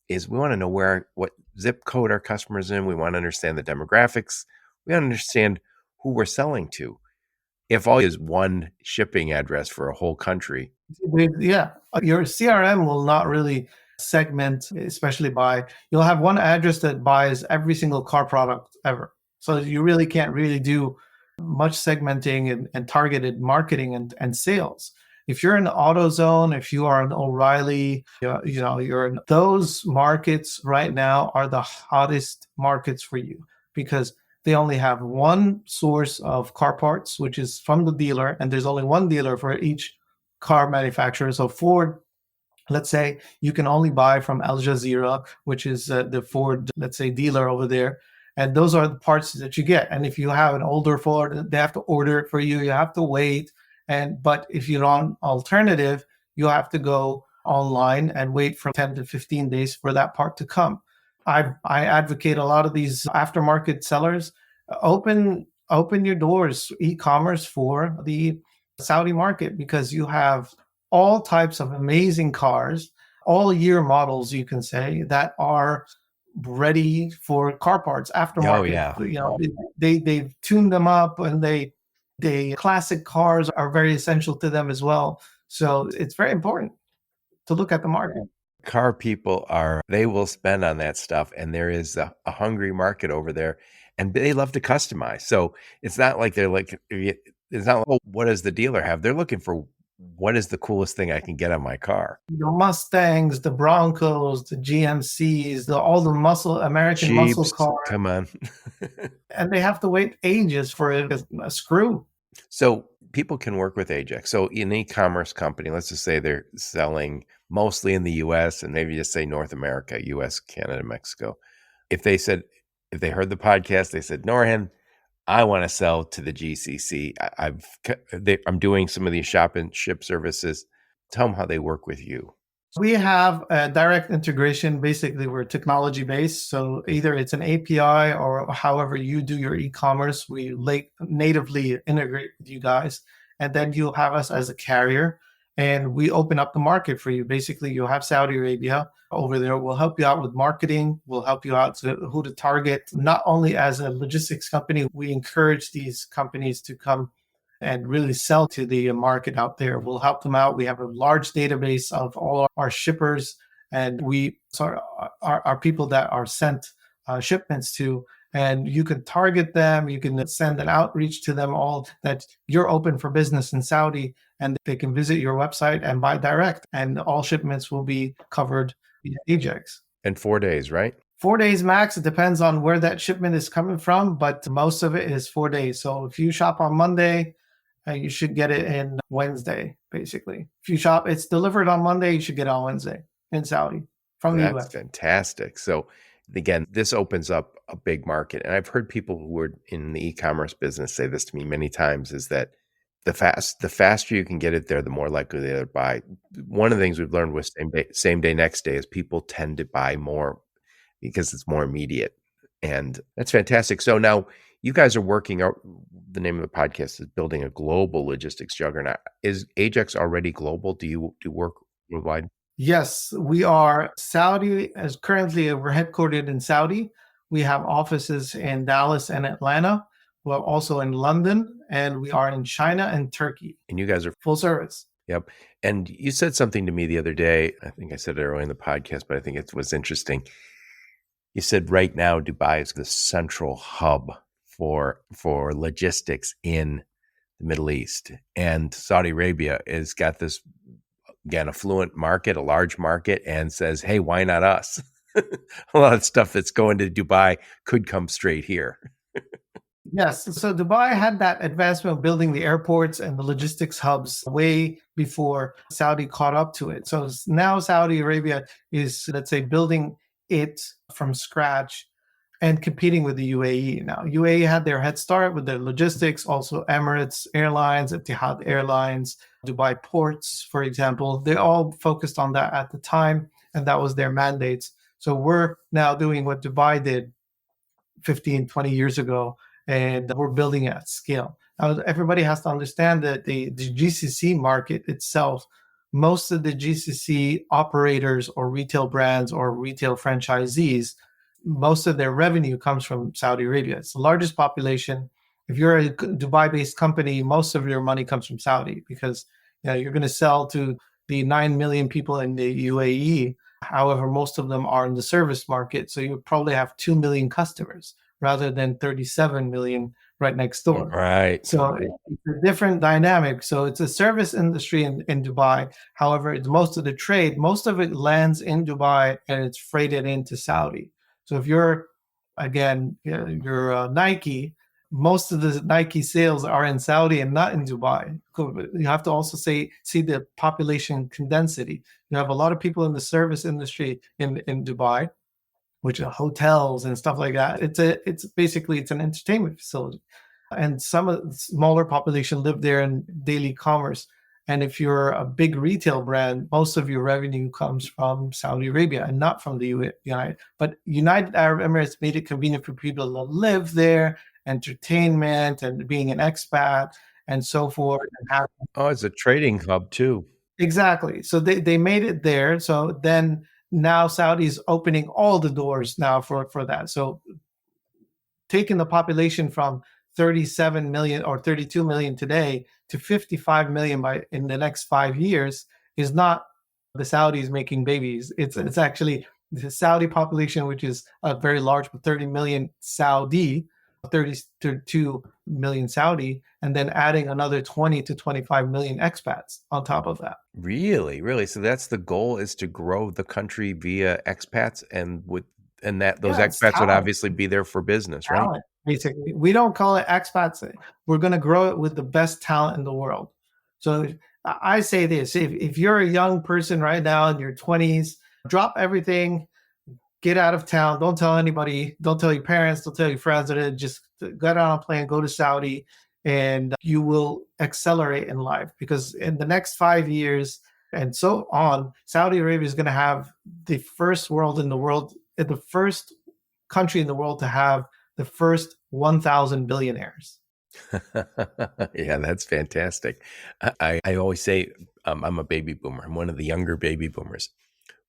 is we want to know what zip code our customer's in. We want to understand the demographics. We want to understand who we're selling to. If all is one shipping address for a whole country. Yeah, your CRM will not really segment, especially you'll have one address that buys every single car product ever. So you really can't really do much segmenting and targeted marketing and sales. If you're in AutoZone, if you are an O'Reilly, you're in those markets right now are the hottest markets for you because they only have one source of car parts, which is from the dealer, and there's only one dealer for each car manufacturer. So Ford, let's say you can only buy from Al Jazeera, which is the Ford, let's say, dealer over there. And those are the parts that you get. And if you have an older Ford, they have to order it for you. You have to wait. But if you're on alternative, you have to go online and wait for 10 to 15 days for that part to come. I advocate a lot of these aftermarket sellers, open your doors, e-commerce for the Saudi market, because you have all types of amazing cars, all year models, you can say, that are ready for car parts aftermarket. Oh, yeah. They've tuned them up, and they classic cars are very essential to them as well. So it's very important to look at the market. Car people they will spend on that stuff, and there is a hungry market over there, and they love to customize. So it's not like it's not like, oh, what does the dealer have? They're looking for what is the coolest thing I can get on my car. The Mustangs, the Broncos, the GMCs, all the American muscle Jeeps, cars, come on. and they have to wait ages for a screw. So people can work with AJEX. So an e-commerce company, let's just say they're selling mostly in the US and maybe just say North America, US, Canada, Mexico. If they heard the podcast, they said, Nourhan, I want to sell to the GCC. I'm doing some of these shop and ship services. Tell them how they work with you. We have a direct integration. Basically, we're technology based. So either it's an API or however you do your e-commerce, we natively integrate with you guys. And then you'll have us as a carrier, and we open up the market for you. Basically, you'll have Saudi Arabia over there. We'll help you out with marketing. We'll help you out to who to target. Not only as a logistics company, we encourage these companies to come and really sell to the market out there. We'll help them out. We have a large database of all our shippers, and our people that are sent shipments to, and you can target them. You can send an outreach to them all that you're open for business in Saudi, and they can visit your website and buy direct, and all shipments will be covered via AJEX. In 4 days, right? 4 days max. It depends on where that shipment is coming from, but most of it is 4 days. So if you shop on Monday, you should get it in Wednesday, basically. If you shop, it's delivered on Monday, you should get it on Wednesday in Saudi from the US. That's fantastic. So again, this opens up a big market. And I've heard people who are in the e-commerce business say this to me many times, is that the faster you can get it there, the more likely they'll buy. One of the things we've learned with same day, next day is people tend to buy more because it's more immediate. And that's fantastic. So now you guys are working out, the name of the podcast is Building a Global Logistics Juggernaut. Is AJEX already global? Do you work worldwide? Yes, we are. Saudi, as currently we're headquartered in Saudi. We have offices in Dallas and Atlanta. We're also in London, and we are in China and Turkey. And you guys are full service. Yep. And you said something to me the other day. I think I said it earlier in the podcast, but I think it was interesting. You said right now Dubai is the central hub for logistics in the Middle East, and Saudi Arabia has got this, again, affluent market, a large market, and says, hey, why not us? A lot of stuff that's going to Dubai could come straight here. Yes. So Dubai had that advancement of building the airports and the logistics hubs way before Saudi caught up to it. So now Saudi Arabia is, let's say, building it from scratch and competing with the UAE. Now, UAE had their head start with their logistics, also Emirates Airlines, Etihad Airlines, Dubai Ports, for example. They all focused on that at the time, and that was their mandates. So we're now doing what Dubai did 15, 20 years ago, and we're building at scale. Now, everybody has to understand that the GCC market itself, most of the GCC operators or retail brands or retail franchisees, most of their revenue comes from Saudi Arabia. It's the largest population. If you're a Dubai-based company, most of your money comes from Saudi, because you're going to sell to the 9 million people in the UAE. However, most of them are in the service market. So you probably have 2 million customers rather than 37 million right next door. Right. So it's a different dynamic. So it's a service industry in Dubai. However, it's most of the trade, most of it lands in Dubai and it's freighted into Saudi. So if you're Nike, most of the Nike sales are in Saudi and not in Dubai. You have to also see the population density. You have a lot of people in the service industry in Dubai, which are hotels and stuff like that. It's basically an entertainment facility. And some of the smaller population live there in daily commerce. And if you're a big retail brand, most of your revenue comes from Saudi Arabia and not from the United. But United Arab Emirates made it convenient for people to live there, entertainment and being an expat and so forth. Oh, it's a trading hub too. Exactly. So they made it there. So then now Saudi's opening all the doors now for that. So taking the population from 37 million or 32 million today to 55 million by in the next 5 years is not the Saudis making babies. It's actually the Saudi population, which is a very large, 30 million Saudi, 32 million Saudi, and then adding another 20 to 25 million expats on top of that. Really? So that's the goal, is to grow the country via expats, and that those expats would obviously be there for business, right? Talent, basically. We don't call it expats. We're going to grow it with the best talent in the world. So I say this, if you're a young person right now in your 20s, drop everything, get out of town. Don't tell anybody. Don't tell your parents. Don't tell your friends. Just get on a plane, go to Saudi, and you will accelerate in life, because in the next 5 years and so on, Saudi Arabia is going to have the first the first country in the world to have the first 1,000 billionaires. Yeah, that's fantastic. I always say I'm a baby boomer. I'm one of the younger baby boomers.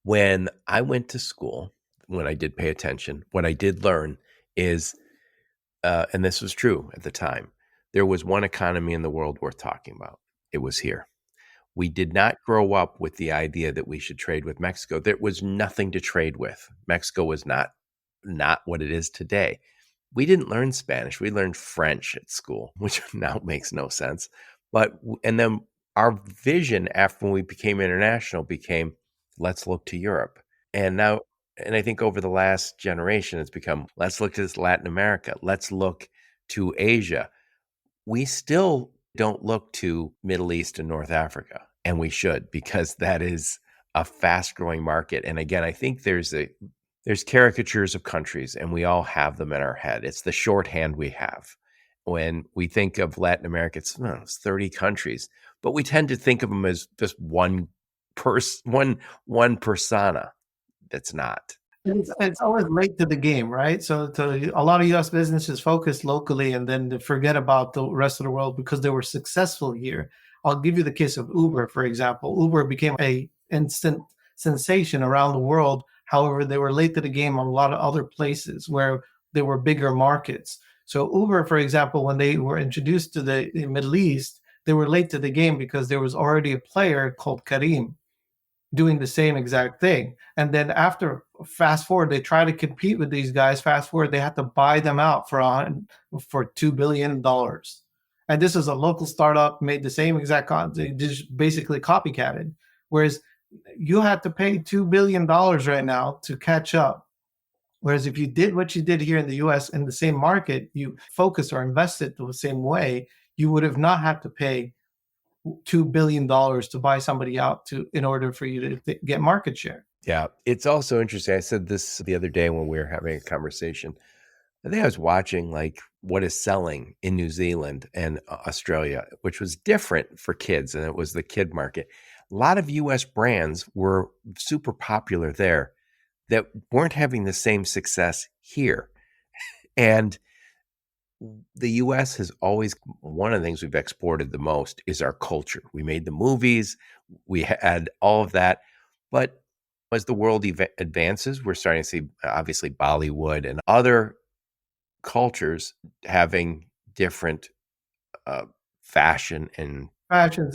When I went to school, when I did pay attention, what I did learn is, and this was true at the time, there was one economy in the world worth talking about. It was here. We did not grow up with the idea that we should trade with Mexico. There was nothing to trade with. Mexico was not what it is today. We didn't learn Spanish. We learned French at school, which now makes no sense. And then our vision after when we became international became, let's look to Europe. And now, and I think over the last generation, it's become, let's look to Latin America. Let's look to Asia. We still don't look to Middle East and North Africa, and we should, because that is a fast growing market. And again, I think there's caricatures of countries, and we all have them in our head. It's the shorthand we have. When we think of Latin America, it's 30 countries, but we tend to think of them as just one persona. That's not. It's always late to the game, right? So a lot of U.S. businesses focus locally and then they forget about the rest of the world because they were successful here. I'll give you the case of Uber, for example. Uber became an instant sensation around the world. However, they were late to the game on a lot of other places where there were bigger markets. So Uber, for example, when they were introduced to the Middle East, they were late to the game because there was already a player called Careem doing the same exact thing. And then after, fast forward, they try to compete with these guys. Fast forward, they had to buy them out for $2 billion. And this is a local startup, made the same exact content, just basically copycatted. Whereas you had to pay $2 billion right now to catch up. Whereas if you did what you did here in the US in the same market, you focus or invested the same way, you would have not had to pay $2 billion to buy somebody out in order for you to get market share. Yeah. It's also interesting. I said this the other day when we were having a conversation. I think I was watching like what is selling in New Zealand and Australia, which was different for kids, and it was the kid market. A lot of US brands were super popular there that weren't having the same success here. And the US has always, one of the things we've exported the most is our culture. We made the movies, we had all of that. But as the world advances, we're starting to see obviously Bollywood and other cultures having different fashions,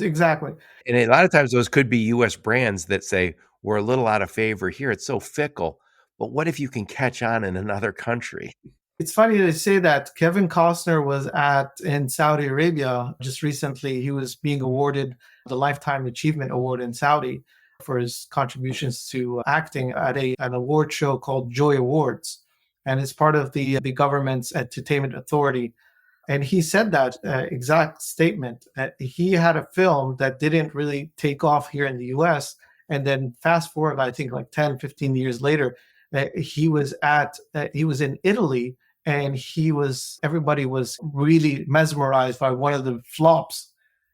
exactly. And a lot of times those could be US brands that say, we're a little out of favor here. It's so fickle. But what if you can catch on in another country? It's funny to say that. Kevin Costner was in Saudi Arabia just recently. He was being awarded the Lifetime Achievement Award in Saudi for his contributions to acting at an award show called Joy Awards. And it's part of the government's entertainment authority. And he said that exact statement. He had a film that didn't really take off here in the US. And then fast forward, I think like 10, 15 years later, he was in Italy, and everybody was really mesmerized by one of the flops,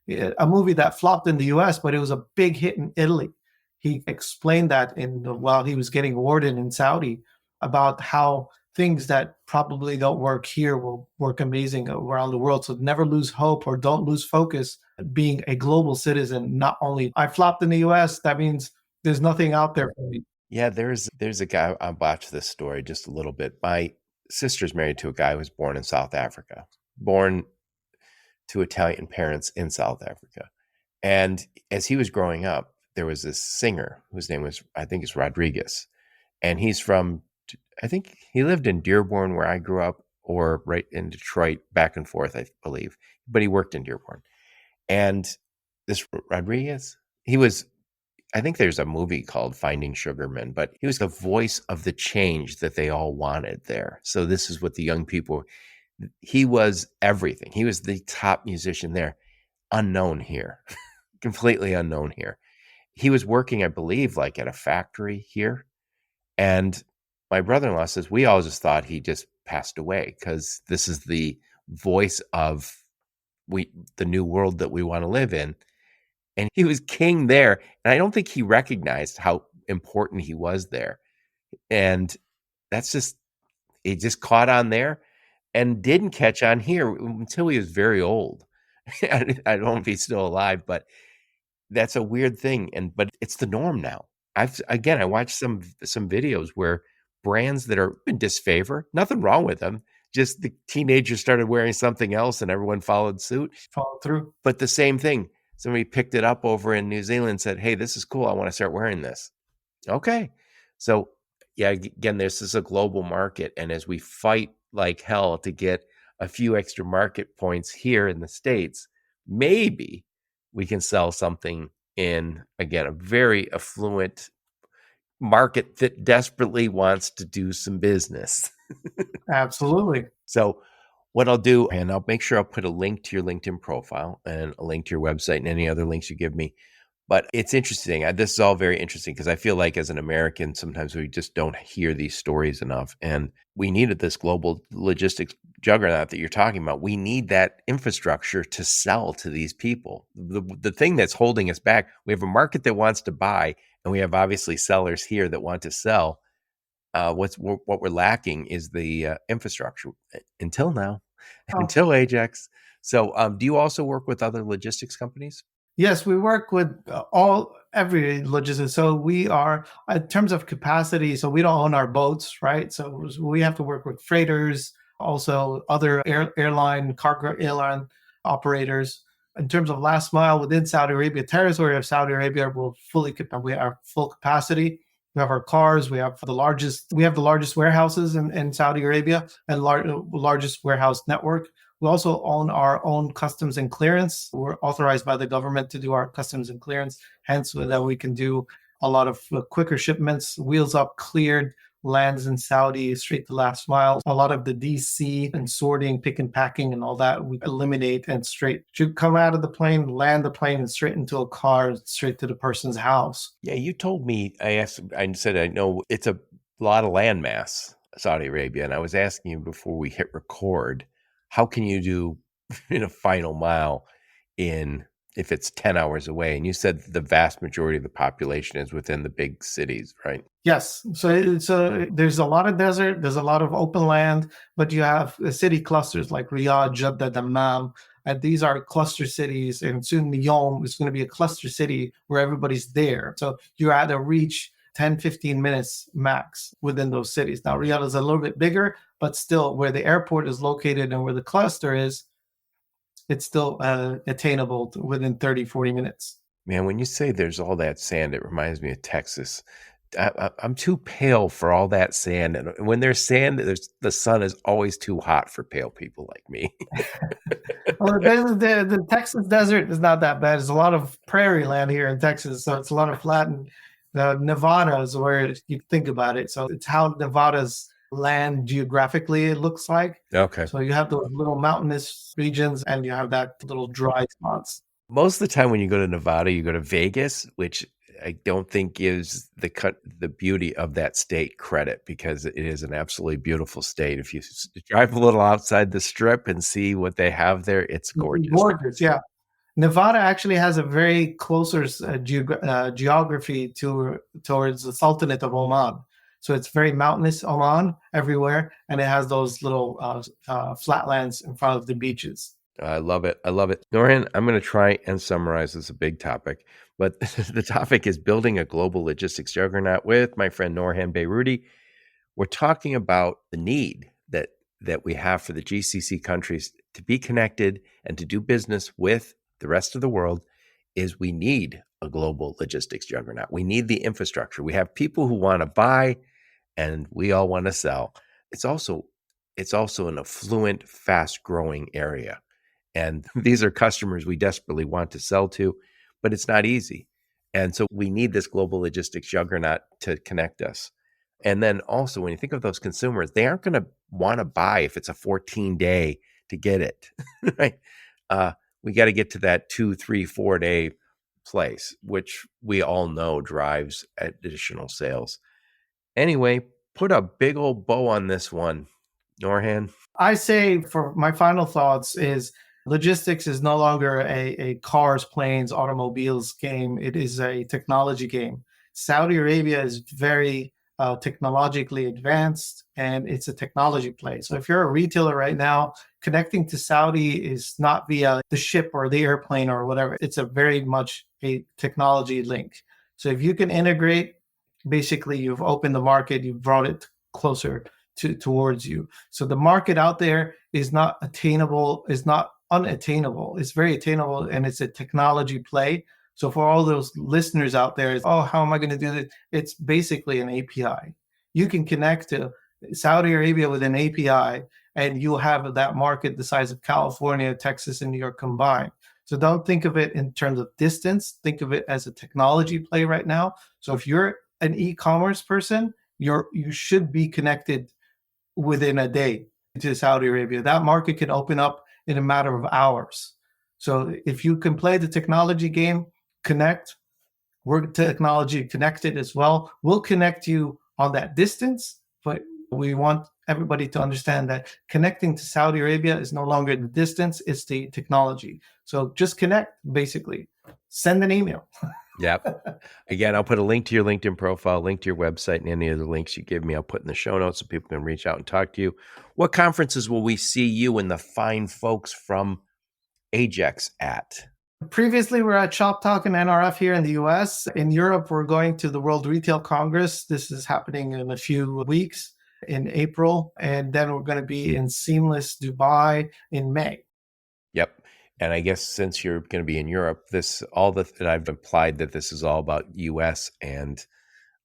a movie that flopped in the US, but it was a big hit in Italy. He explained that while he was getting awarded in Saudi, about how things that probably don't work here will work amazing around the world. So never lose hope, or don't lose focus being a global citizen. Not only I flopped in the US, that means there's nothing out there for me. Yeah, there's a guy. I'll botch this story just a little bit. My sister's married to a guy who was born in South Africa, born to Italian parents in South Africa. And as he was growing up, there was this singer whose name was, I think it's Rodriguez. And he's from, I think he lived in Dearborn where I grew up, or right in Detroit, back and forth, I believe. But he worked in Dearborn. And this Rodriguez, he was, I think there's a movie called Finding Sugarman, but he was the voice of the change that they all wanted there. So this is what the young people, he was everything. He was the top musician there, unknown here, completely unknown here. He was working, I believe, like at a factory here. And my brother-in-law says, we all just thought he just passed away because this is the voice of the new world that we want to live in. And he was king there. And I don't think he recognized how important he was there. And that's just, it just caught on there and didn't catch on here until he was very old. I don't know if he's still alive, but that's a weird thing. But it's the norm now. I watched some videos where brands that are in disfavor, nothing wrong with them, just the teenagers started wearing something else and everyone followed suit. Follow through. But the same thing, somebody picked it up over in New Zealand and said, hey, this is cool. I want to start wearing this. Okay. So yeah, again, this is a global market. And as we fight like hell to get a few extra market points here in the States, maybe we can sell something in, again, a very affluent market that desperately wants to do some business. Absolutely. So what I'll do, and I'll make sure I'll put a link to your LinkedIn profile and a link to your website and any other links you give me. But it's interesting. This is all very interesting because I feel like as an American, sometimes we just don't hear these stories enough. And we needed this global logistics juggernaut that you're talking about. We need that infrastructure to sell to these people. The thing that's holding us back, we have a market that wants to buy, and we have obviously sellers here that want to sell. What we're lacking is the infrastructure until now, until AJEX. So do you also work with other logistics companies? Yes, we work with every logistics. So we are, in terms of capacity, so we don't own our boats, right? So we have to work with freighters, also other cargo airline operators. In terms of last mile within Saudi Arabia, territory of Saudi Arabia, we are full capacity. We have our cars. We have the largest warehouses in Saudi Arabia and largest warehouse network. We also own our own customs and clearance. We're authorized by the government to do our customs and clearance, hence that we can do a lot of quicker shipments, wheels up, cleared, lands in Saudi, straight to last mile. A lot of the DC and sorting, pick and packing and all that, we eliminate and straight should come out of the plane, land the plane and straight into a car, straight to the person's house. Yeah, you told me, I said, I know it's a lot of landmass, Saudi Arabia. And I was asking you before we hit record, how can you do in a final mile if it's 10 hours away? And you said the vast majority of the population is within the big cities, right? Yes. So there's a lot of desert, there's a lot of open land, but you have city clusters like Riyadh, Jeddah, Dammam, and these are cluster cities. And soon Neom is going to be a cluster city where everybody's there. So you're at a reach 10, 15 minutes max within those cities. Now, Riyadh is a little bit bigger, but still where the airport is located and where the cluster is, it's still attainable within 30, 40 minutes. Man, when you say there's all that sand, it reminds me of Texas. I'm too pale for all that sand. And when there's sand, the sun is always too hot for pale people like me. Well, the Texas desert is not that bad. There's a lot of prairie land here in Texas. So it's a lot of flat. And Nevada is where you think about it. So it's how Nevada's land geographically it looks like. Okay. So you have those little mountainous regions and you have that little dry spots. Most of the time when you go to Nevada, you go to Vegas, which I don't think gives the beauty of that state credit because it is an absolutely beautiful state. If you drive a little outside the strip and see what they have there, it's gorgeous. Gorgeous, yeah. Nevada actually has a very closer geography towards the Sultanate of Oman. So it's very mountainous, Oman, everywhere, and it has those little flatlands in front of the beaches. I love it. I love it. Nourhan, I'm going to try and summarize this, a big topic, but the topic is building a global logistics juggernaut with my friend Nourhan Beyrouti. We're talking about the need that we have for the GCC countries to be connected and to do business with the rest of the world. Is we need a global logistics juggernaut. We need the infrastructure. We have people who want to buy and we all want to sell. It's also an affluent, fast-growing area. And these are customers we desperately want to sell to, but it's not easy. And so we need this global logistics juggernaut to connect us. And then also, when you think of those consumers, they aren't going to want to buy if it's a 14-day to get it, right? We got to get to that 2, 3, 4-day place, which we all know drives additional sales. Anyway, put a big old bow on this one, Nourhan. I say for my final thoughts is logistics is no longer a cars, planes, automobiles game. It is a technology game. Saudi Arabia is very technologically advanced, and it's a technology play. So if you're a retailer right now, connecting to Saudi is not via the ship or the airplane or whatever. It's a very much a technology link. So if you can integrate, basically you've opened the market, you've brought it closer towards you. So the market out there is not attainable, is not unattainable. It's very attainable, and it's a technology play. So for all those listeners out there, oh, how am I going to do this? It's basically an API. You can connect to Saudi Arabia with an API, and you'll have that market the size of California, Texas, and New York combined. So don't think of it in terms of distance. Think of it as a technology play right now. So if you're an e-commerce person, you should be connected within a day to Saudi Arabia. That market can open up in a matter of hours. So if you can play the technology game, connect. We're technology connected as well. We'll connect you on that distance, but we want everybody to understand that connecting to Saudi Arabia is no longer the distance, it's the technology. So just connect, basically. Send an email. Yep. Again, I'll put a link to your LinkedIn profile, link to your website, and any other links you give me, I'll put in the show notes so people can reach out and talk to you. What conferences will we see you and the fine folks from AJEX at? Previously, we're at Shop Talk and NRF here in the US. In Europe, we're going to the World Retail Congress. This is happening in a few weeks in April. And then we're going to be in Seamless Dubai in May. Yep. And I guess since you're going to be in Europe, all that I've implied that this is all about US and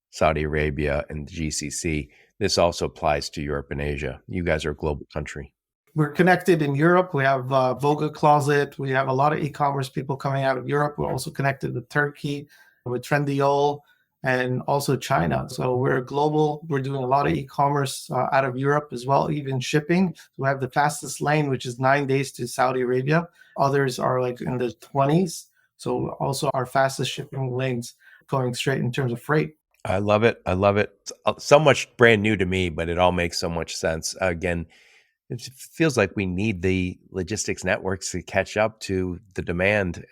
Saudi Arabia and the GCC. This also applies to Europe and Asia. You guys are a global country. We're connected in Europe. We have Voga Closet. We have a lot of e-commerce people coming out of Europe. We're also connected with Turkey, with Trendyol, and also China. So we're global. We're doing a lot of e-commerce out of Europe as well, even shipping. We have the fastest lane, which is 9 days to Saudi Arabia. Others are like in the 20s. So also our fastest shipping lanes going straight in terms of freight. I love it. I love it. It's so much brand new to me, but it all makes so much sense. Again, it feels like we need the logistics networks to catch up to the demand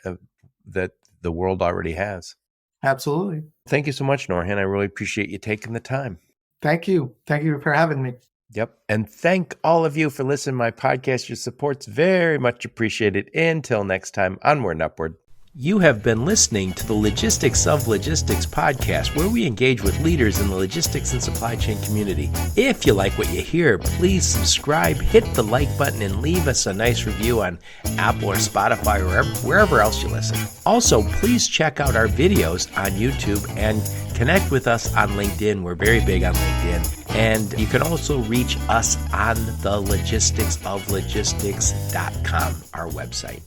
that the world already has. Absolutely. Thank you so much, Nourhan. I really appreciate you taking the time. Thank you. Thank you for having me. Yep. And thank all of you for listening to my podcast. Your support's very much appreciated. Until next time, onward and upward. You have been listening to the Logistics of Logistics podcast, where we engage with leaders in the logistics and supply chain community. If you like what you hear, please subscribe, hit the like button, and leave us a nice review on Apple or Spotify or wherever else you listen. Also, please check out our videos on YouTube and connect with us on LinkedIn. We're very big on LinkedIn. And you can also reach us on the logisticsoflogistics.com, our website.